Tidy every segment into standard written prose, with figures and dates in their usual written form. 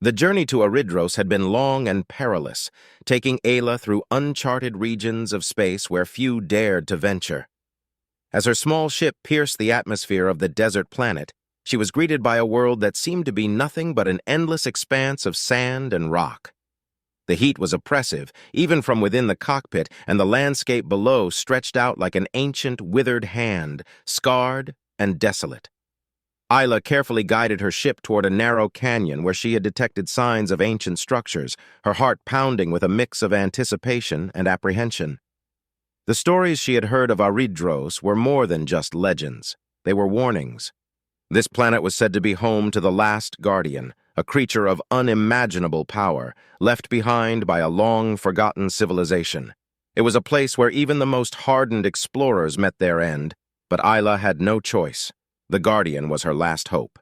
The journey to Aridos had been long and perilous, taking Ayla through uncharted regions of space where few dared to venture. As her small ship pierced the atmosphere of the desert planet, she was greeted by a world that seemed to be nothing but an endless expanse of sand and rock. The heat was oppressive, even from within the cockpit, and the landscape below stretched out like an ancient, withered hand, scarred and desolate. Ayla carefully guided her ship toward a narrow canyon where she had detected signs of ancient structures, her heart pounding with a mix of anticipation and apprehension. The stories she had heard of Aridos were more than just legends. They were warnings. This planet was said to be home to the last guardian, a creature of unimaginable power, left behind by a long-forgotten civilization. It was a place where even the most hardened explorers met their end, but Ayla had no choice. The guardian was her last hope.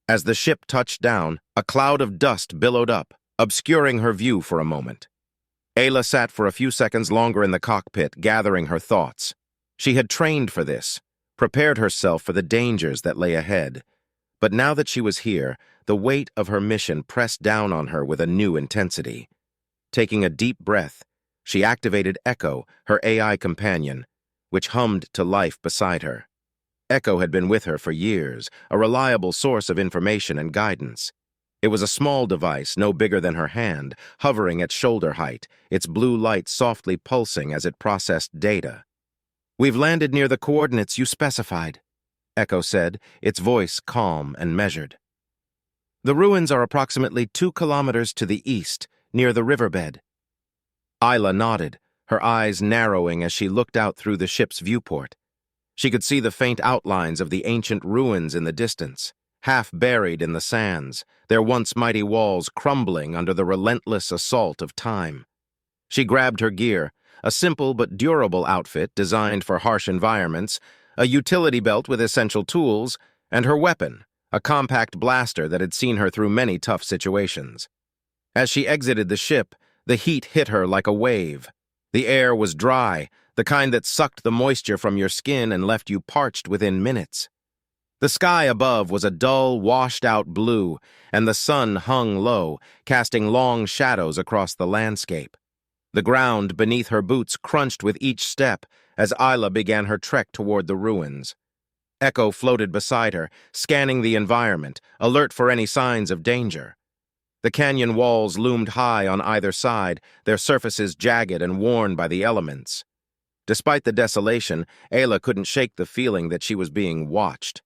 As the ship touched down, a cloud of dust billowed up, obscuring her view for a moment. Ayla sat for a few seconds longer in the cockpit, gathering her thoughts. She had trained for this, prepared herself for the dangers that lay ahead. But now that she was here, the weight of her mission pressed down on her with a new intensity. Taking a deep breath, she activated Echo, her AI companion, which hummed to life beside her. Echo had been with her for years, a reliable source of information and guidance. It was a small device, no bigger than her hand, hovering at shoulder height, its blue light softly pulsing as it processed data. "We've landed near the coordinates you specified," Echo said, its voice calm and measured. "The ruins are approximately 2 kilometers to the east, near the riverbed." Ayla nodded, her eyes narrowing as she looked out through the ship's viewport. She could see the faint outlines of the ancient ruins in the distance, half buried in the sands, their once mighty walls crumbling under the relentless assault of time. She grabbed her gear, a simple but durable outfit designed for harsh environments, a utility belt with essential tools, and her weapon, a compact blaster that had seen her through many tough situations. As she exited the ship, the heat hit her like a wave. The air was dry, the kind that sucked the moisture from your skin and left you parched within minutes. The sky above was a dull, washed-out blue, and the sun hung low, casting long shadows across the landscape. The ground beneath her boots crunched with each step as Ayla began her trek toward the ruins. Echo floated beside her, scanning the environment, alert for any signs of danger. The canyon walls loomed high on either side, their surfaces jagged and worn by the elements. Despite the desolation, Ayla couldn't shake the feeling that she was being watched.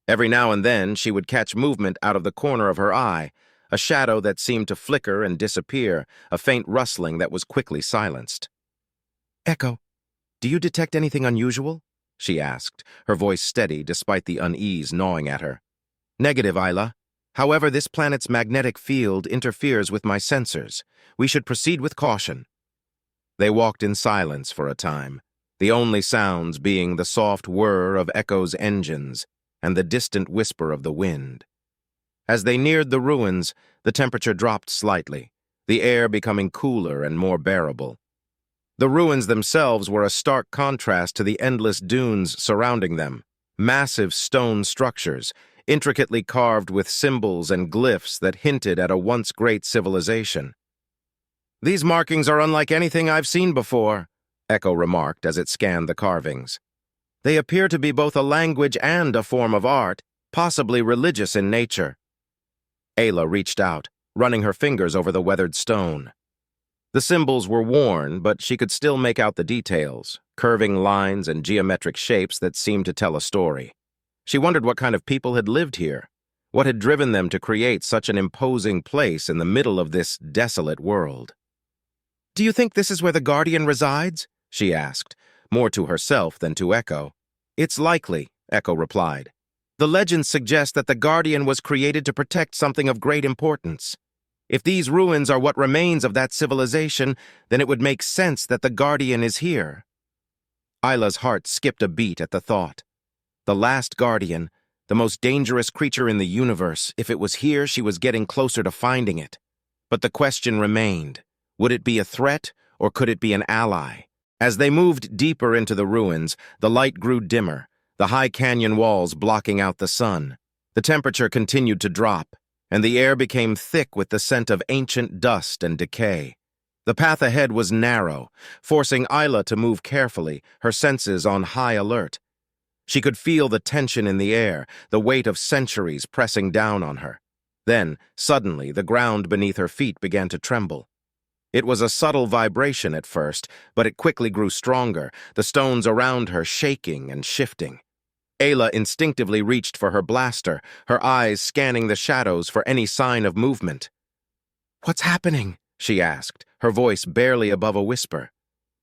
Every now and then, she would catch movement out of the corner of her eye, a shadow that seemed to flicker and disappear, a faint rustling that was quickly silenced. "Echo, do you detect anything unusual?" she asked, her voice steady despite the unease gnawing at her. "Negative, Ayla. However, this planet's magnetic field interferes with my sensors. We should proceed with caution." They walked in silence for a time, the only sounds being the soft whir of Echo's engines and the distant whisper of the wind. As they neared the ruins, the temperature dropped slightly, the air becoming cooler and more bearable. The ruins themselves were a stark contrast to the endless dunes surrounding them, massive stone structures, intricately carved with symbols and glyphs that hinted at a once great civilization. "These markings are unlike anything I've seen before," Echo remarked as it scanned the carvings. "They appear to be both a language and a form of art, possibly religious in nature." Ayla reached out, running her fingers over the weathered stone. The symbols were worn, but she could still make out the details, curving lines and geometric shapes that seemed to tell a story. She wondered what kind of people had lived here, what had driven them to create such an imposing place in the middle of this desolate world. "Do you think this is where the Guardian resides?" she asked, more to herself than to Echo. "It's likely," Echo replied. "The legends suggest that the Guardian was created to protect something of great importance. If these ruins are what remains of that civilization, then it would make sense that the Guardian is here." Ayla's heart skipped a beat at the thought. The last Guardian, the most dangerous creature in the universe, if it was here, she was getting closer to finding it. But the question remained, would it be a threat or could it be an ally? As they moved deeper into the ruins, the light grew dimmer, the high canyon walls blocking out the sun. The temperature continued to drop, and the air became thick with the scent of ancient dust and decay. The path ahead was narrow, forcing Isla to move carefully, her senses on high alert. She could feel the tension in the air, the weight of centuries pressing down on her. Then, suddenly, the ground beneath her feet began to tremble. It was a subtle vibration at first, but it quickly grew stronger, the stones around her shaking and shifting. Ayla instinctively reached for her blaster, her eyes scanning the shadows for any sign of movement. "What's happening?" she asked, her voice barely above a whisper.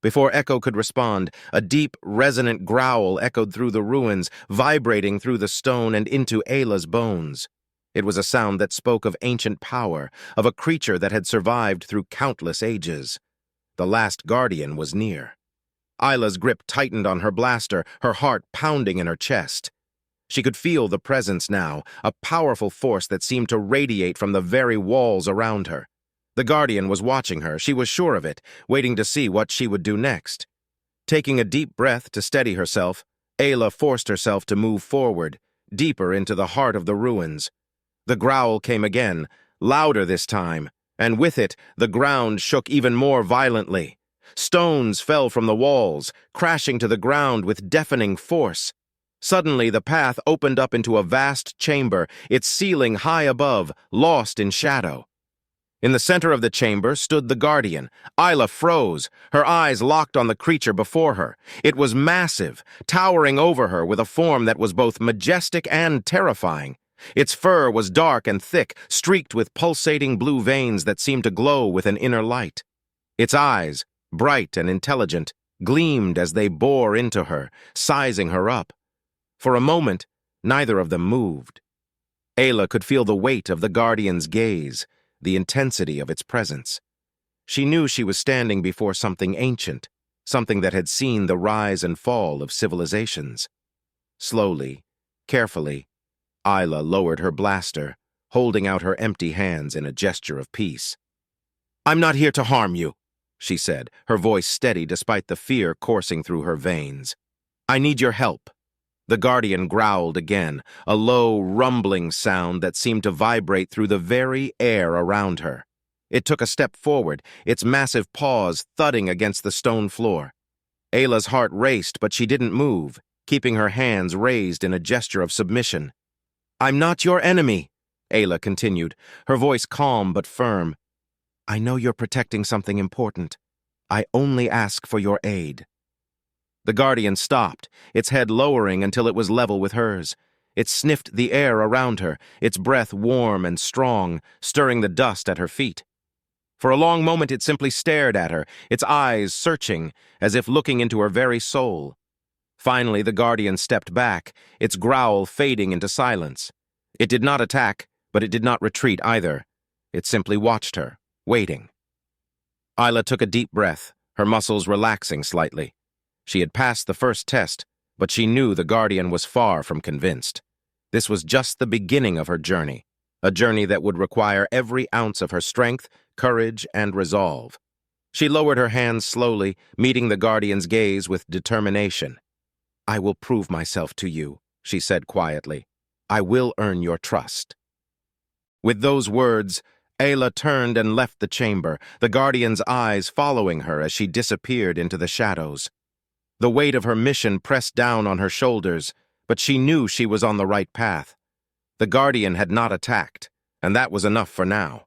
Before Echo could respond, a deep, resonant growl echoed through the ruins, vibrating through the stone and into Ayla's bones. It was a sound that spoke of ancient power, of a creature that had survived through countless ages. The last guardian was near. Isla's grip tightened on her blaster, her heart pounding in her chest. She could feel the presence now, a powerful force that seemed to radiate from the very walls around her. The guardian was watching her, she was sure of it, waiting to see what she would do next. Taking a deep breath to steady herself, Ayla forced herself to move forward, deeper into the heart of the ruins. The growl came again, louder this time, and with it, the ground shook even more violently. Stones fell from the walls, crashing to the ground with deafening force. Suddenly, the path opened up into a vast chamber, its ceiling high above, lost in shadow. In the center of the chamber stood the guardian. Isla froze, her eyes locked on the creature before her. It was massive, towering over her with a form that was both majestic and terrifying. Its fur was dark and thick, streaked with pulsating blue veins that seemed to glow with an inner light. Its eyes, bright and intelligent, gleamed as they bore into her, sizing her up. For a moment, neither of them moved. Ayla could feel the weight of the guardian's gaze, the intensity of its presence. She knew she was standing before something ancient, something that had seen the rise and fall of civilizations. Slowly, carefully, Isla lowered her blaster, holding out her empty hands in a gesture of peace. "I'm not here to harm you," she said, her voice steady despite the fear coursing through her veins. "I need your help." The guardian growled again, a low, rumbling sound that seemed to vibrate through the very air around her. It took a step forward, its massive paws thudding against the stone floor. Ayla's heart raced, but she didn't move, keeping her hands raised in a gesture of submission. "I'm not your enemy," Ayla continued, her voice calm but firm. "I know you're protecting something important. I only ask for your aid." The guardian stopped, its head lowering until it was level with hers. It sniffed the air around her, its breath warm and strong, stirring the dust at her feet. For a long moment it simply stared at her, its eyes searching, as if looking into her very soul. Finally, the guardian stepped back, its growl fading into silence. It did not attack, but it did not retreat either. It simply watched her, waiting. Isla took a deep breath, her muscles relaxing slightly. She had passed the first test, but she knew the guardian was far from convinced. This was just the beginning of her journey, a journey that would require every ounce of her strength, courage, and resolve. She lowered her hands slowly, meeting the guardian's gaze with determination. "I will prove myself to you," she said quietly. "I will earn your trust." With those words, Ayla turned and left the chamber, the guardian's eyes following her as she disappeared into the shadows. The weight of her mission pressed down on her shoulders, but she knew she was on the right path. The guardian had not attacked, and that was enough for now.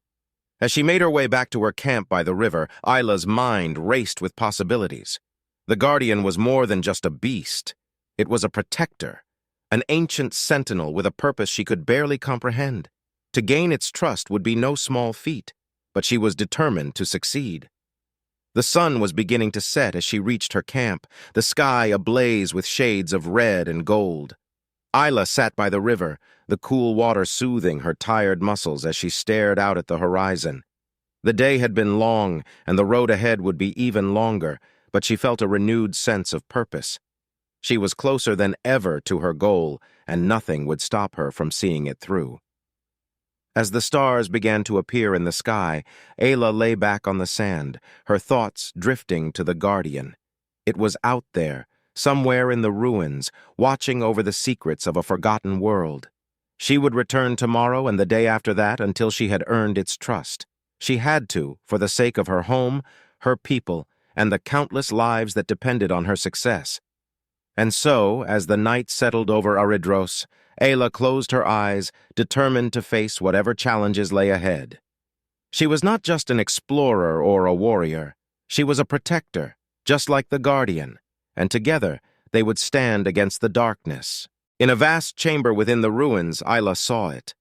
As she made her way back to her camp by the river, Isla's mind raced with possibilities. The guardian was more than just a beast. It was a protector, an ancient sentinel with a purpose she could barely comprehend. To gain its trust would be no small feat, but she was determined to succeed. The sun was beginning to set as she reached her camp, the sky ablaze with shades of red and gold. Isla sat by the river, the cool water soothing her tired muscles as she stared out at the horizon. The day had been long, and the road ahead would be even longer, but she felt a renewed sense of purpose. She was closer than ever to her goal, and nothing would stop her from seeing it through. As the stars began to appear in the sky, Ayla lay back on the sand, her thoughts drifting to the guardian. It was out there, somewhere in the ruins, watching over the secrets of a forgotten world. She would return tomorrow and the day after that until she had earned its trust. She had to, for the sake of her home, her people, and the countless lives that depended on her success. And so, as the night settled over Aridos, Ayla closed her eyes, determined to face whatever challenges lay ahead. She was not just an explorer or a warrior. She was a protector, just like the Guardian, and together they would stand against the darkness. In a vast chamber within the ruins, Ayla saw it.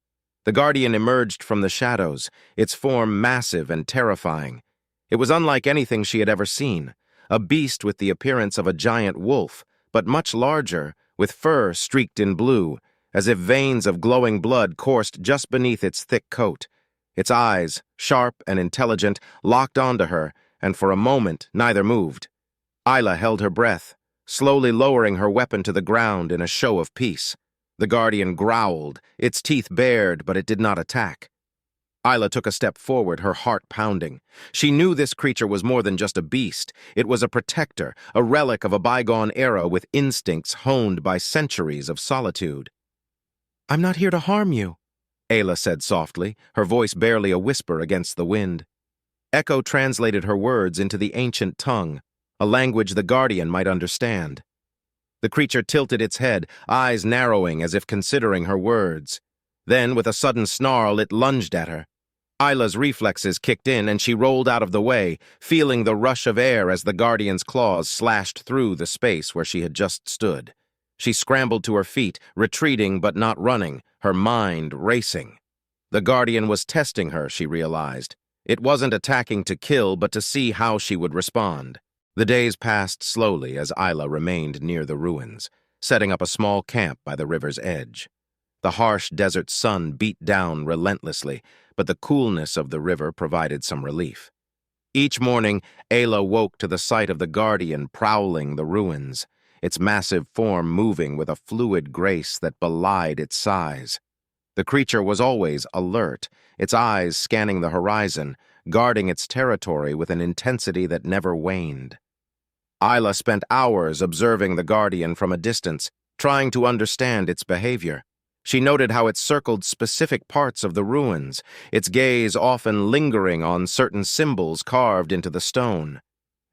The Guardian emerged from the shadows, its form massive and terrifying. It was unlike anything she had ever seen, a beast with the appearance of a giant wolf, but much larger, with fur streaked in blue, as if veins of glowing blood coursed just beneath its thick coat. Its eyes, sharp and intelligent, locked onto her, and for a moment neither moved. Ayla held her breath, slowly lowering her weapon to the ground in a show of peace. The Guardian growled, its teeth bared, but it did not attack. Ayla took a step forward, her heart pounding. She knew this creature was more than just a beast. It was a protector, a relic of a bygone era with instincts honed by centuries of solitude. "I'm not here to harm you," Ayla said softly, her voice barely a whisper against the wind. Echo translated her words into the ancient tongue, a language the Guardian might understand. The creature tilted its head, eyes narrowing as if considering her words. Then, with a sudden snarl, it lunged at her. Ayla's reflexes kicked in and she rolled out of the way, feeling the rush of air as the Guardian's claws slashed through the space where she had just stood. She scrambled to her feet, retreating but not running, her mind racing. The Guardian was testing her, she realized. It wasn't attacking to kill, but to see how she would respond. The days passed slowly as Ayla remained near the ruins, setting up a small camp by the river's edge. The harsh desert sun beat down relentlessly, but the coolness of the river provided some relief. Each morning, Ayla woke to the sight of the Guardian prowling the ruins, its massive form moving with a fluid grace that belied its size. The creature was always alert, its eyes scanning the horizon, guarding its territory with an intensity that never waned. Ayla spent hours observing the Guardian from a distance, trying to understand its behavior. She noted how it circled specific parts of the ruins, its gaze often lingering on certain symbols carved into the stone.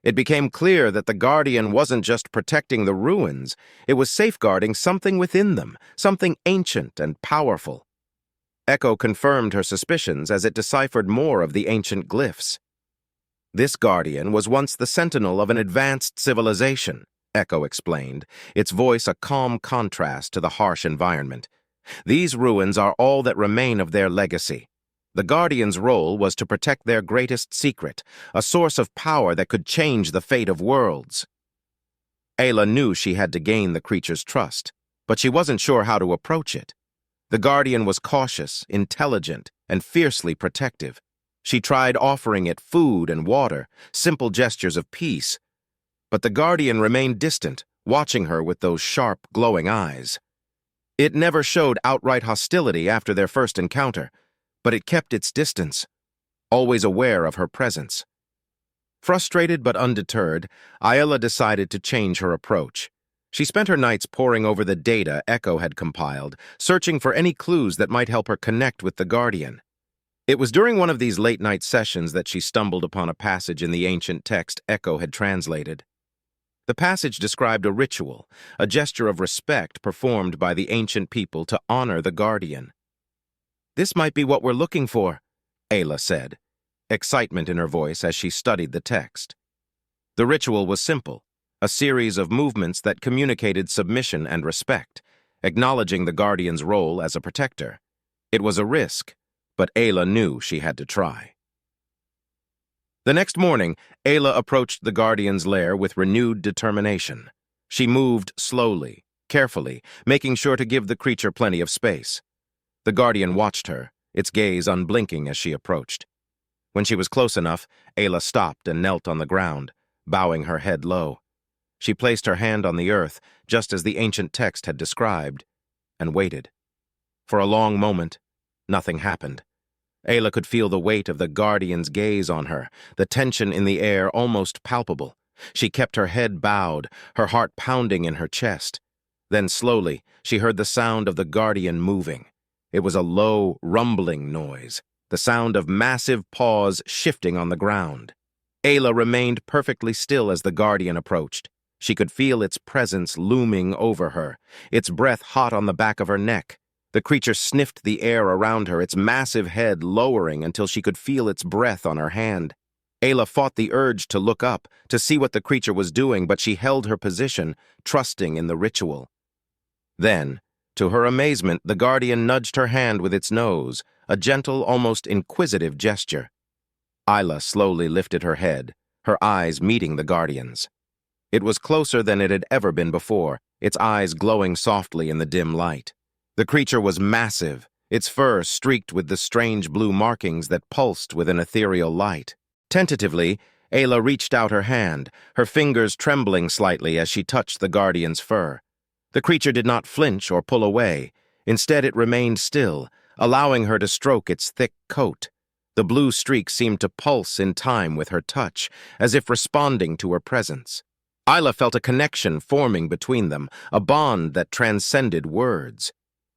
It became clear that the Guardian wasn't just protecting the ruins, it was safeguarding something within them, something ancient and powerful. Echo confirmed her suspicions as it deciphered more of the ancient glyphs. This Guardian was once the sentinel of an advanced civilization, Echo explained, its voice a calm contrast to the harsh environment. These ruins are all that remain of their legacy. The Guardian's role was to protect their greatest secret, a source of power that could change the fate of worlds. Ayla knew she had to gain the creature's trust, but she wasn't sure how to approach it. The Guardian was cautious, intelligent, and fiercely protective. She tried offering it food and water, simple gestures of peace. But the Guardian remained distant, watching her with those sharp, glowing eyes. It never showed outright hostility after their first encounter, but it kept its distance, always aware of her presence. Frustrated but undeterred, Ayla decided to change her approach. She spent her nights poring over the data Echo had compiled, searching for any clues that might help her connect with the Guardian. It was during one of these late-night sessions that she stumbled upon a passage in the ancient text Echo had translated. The passage described a ritual, a gesture of respect performed by the ancient people to honor the Guardian. "This might be what we're looking for," Ayla said, excitement in her voice as she studied the text. The ritual was simple, a series of movements that communicated submission and respect, acknowledging the Guardian's role as a protector. It was a risk, but Ayla knew she had to try. The next morning, Ayla approached the Guardian's lair with renewed determination. She moved slowly, carefully, making sure to give the creature plenty of space. The Guardian watched her, its gaze unblinking as she approached. When she was close enough, Ayla stopped and knelt on the ground, bowing her head low. She placed her hand on the earth, just as the ancient text had described, and waited. For a long moment, nothing happened. Ayla could feel the weight of the Guardian's gaze on her, the tension in the air almost palpable. She kept her head bowed, her heart pounding in her chest. Then slowly, she heard the sound of the Guardian moving. It was a low, rumbling noise, the sound of massive paws shifting on the ground. Ayla remained perfectly still as the Guardian approached. She could feel its presence looming over her, its breath hot on the back of her neck. The creature sniffed the air around her, its massive head lowering until she could feel its breath on her hand. Ayla fought the urge to look up, to see what the creature was doing, but she held her position, trusting in the ritual. Then, to her amazement, the Guardian nudged her hand with its nose, a gentle, almost inquisitive gesture. Ayla slowly lifted her head, her eyes meeting the Guardian's. It was closer than it had ever been before, its eyes glowing softly in the dim light. The creature was massive, its fur streaked with the strange blue markings that pulsed with an ethereal light. Tentatively, Ayla reached out her hand, her fingers trembling slightly as she touched the Guardian's fur. The creature did not flinch or pull away. Instead, it remained still, allowing her to stroke its thick coat. The blue streak seemed to pulse in time with her touch, as if responding to her presence. Ayla felt a connection forming between them, a bond that transcended words.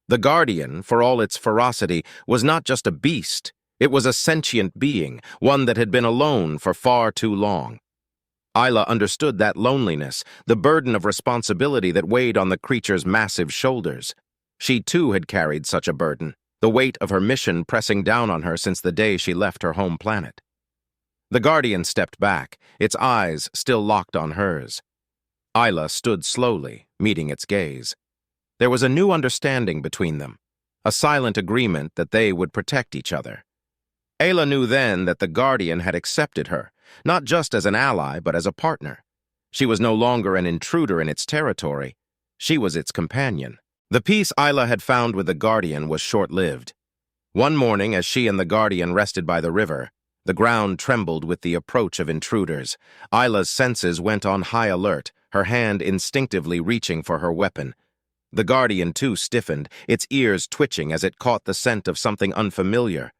The Guardian, for all its ferocity, was not just a beast. It was a sentient being, one that had been alone for far too long. Ayla understood that loneliness, the burden of responsibility that weighed on the creature's massive shoulders. She too had carried such a burden, the weight of her mission pressing down on her since the day she left her home planet. The Guardian stepped back, its eyes still locked on hers. Ayla stood slowly, meeting its gaze. There was a new understanding between them, a silent agreement that they would protect each other. Ayla knew then that the Guardian had accepted her, not just as an ally, but as a partner. She was no longer an intruder in its territory. She was its companion. The peace Ayla had found with the Guardian was short-lived. One morning, as she and the Guardian rested by the river, the ground trembled with the approach of intruders. Ayla's senses went on high alert, her hand instinctively reaching for her weapon. The Guardian, too, stiffened, its ears twitching as it caught the scent of something unfamiliar.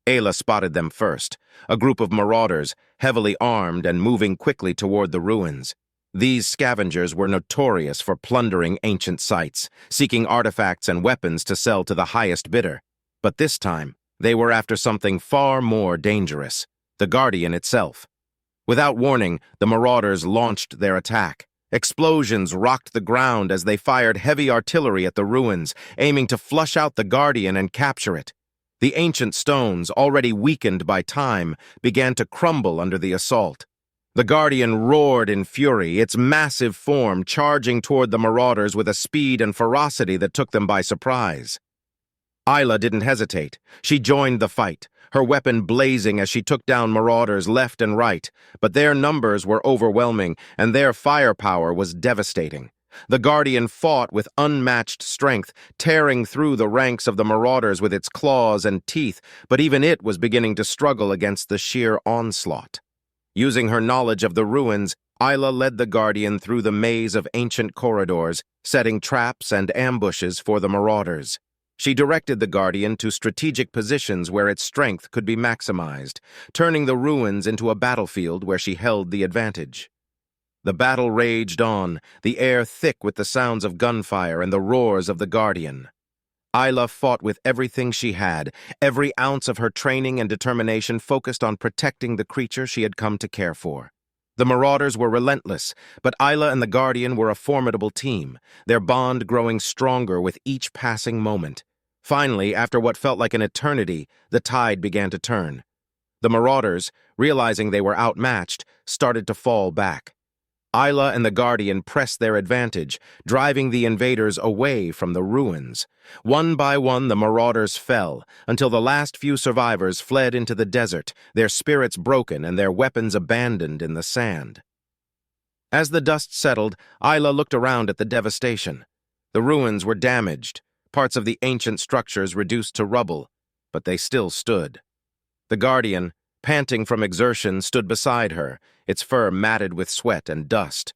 Ayla spotted them first, a group of marauders, heavily armed and moving quickly toward the ruins. These scavengers were notorious for plundering ancient sites, seeking artifacts and weapons to sell to the highest bidder. But this time, they were after something far more dangerous, the Guardian itself. Without warning, the marauders launched their attack. Explosions rocked the ground as they fired heavy artillery at the ruins, aiming to flush out the Guardian and capture it. The ancient stones, already weakened by time, began to crumble under the assault. The Guardian roared in fury, its massive form charging toward the marauders with a speed and ferocity that took them by surprise. Ayla didn't hesitate. She joined the fight, her weapon blazing as she took down marauders left and right, but their numbers were overwhelming, and their firepower was devastating. The Guardian fought with unmatched strength, tearing through the ranks of the marauders with its claws and teeth, but even it was beginning to struggle against the sheer onslaught. Using her knowledge of the ruins, Ayla led the Guardian through the maze of ancient corridors, setting traps and ambushes for the marauders. She directed the Guardian to strategic positions where its strength could be maximized, turning the ruins into a battlefield where she held the advantage. The battle raged on, the air thick with the sounds of gunfire and the roars of the Guardian. Ayla fought with everything she had, every ounce of her training and determination focused on protecting the creature she had come to care for. The marauders were relentless, but Ayla and the Guardian were a formidable team, their bond growing stronger with each passing moment. Finally, after what felt like an eternity, the tide began to turn. The marauders, realizing they were outmatched, started to fall back. Ayla and the Guardian pressed their advantage, driving the invaders away from the ruins. One by one, the marauders fell, until the last few survivors fled into the desert, their spirits broken and their weapons abandoned in the sand. As the dust settled, Ayla looked around at the devastation. The ruins were damaged, parts of the ancient structures reduced to rubble, but they still stood. The Guardian, panting from exertion, stood beside her, its fur matted with sweat and dust.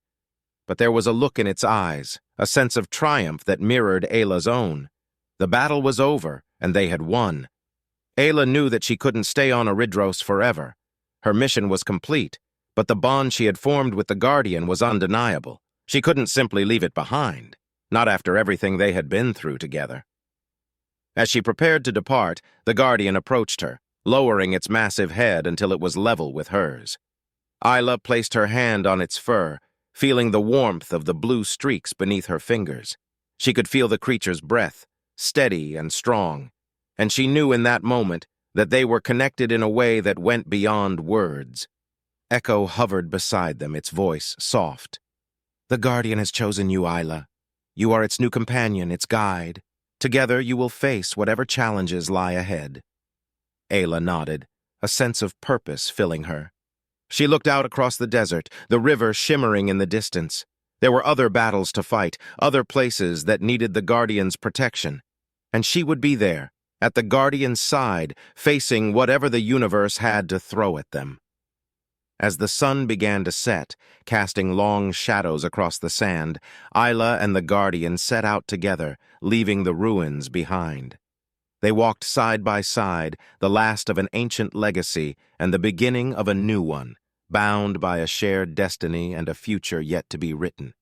But there was a look in its eyes, a sense of triumph that mirrored Ayla's own. The battle was over, and they had won. Ayla knew that she couldn't stay on Aridos forever. Her mission was complete, but the bond she had formed with the Guardian was undeniable. She couldn't simply leave it behind, not after everything they had been through together. As she prepared to depart, the Guardian approached her, lowering its massive head until it was level with hers. Isla placed her hand on its fur, feeling the warmth of the blue streaks beneath her fingers. She could feel the creature's breath, steady and strong, and she knew in that moment that they were connected in a way that went beyond words. Echo hovered beside them, its voice soft. "The Guardian has chosen you, Isla. You are its new companion, its guide. Together you will face whatever challenges lie ahead." Ayla nodded, a sense of purpose filling her. She looked out across the desert, the river shimmering in the distance. There were other battles to fight, other places that needed the Guardian's protection. And she would be there, at the Guardian's side, facing whatever the universe had to throw at them. As the sun began to set, casting long shadows across the sand, Isla and the Guardian set out together, leaving the ruins behind. They walked side by side, the last of an ancient legacy and the beginning of a new one, bound by a shared destiny and a future yet to be written.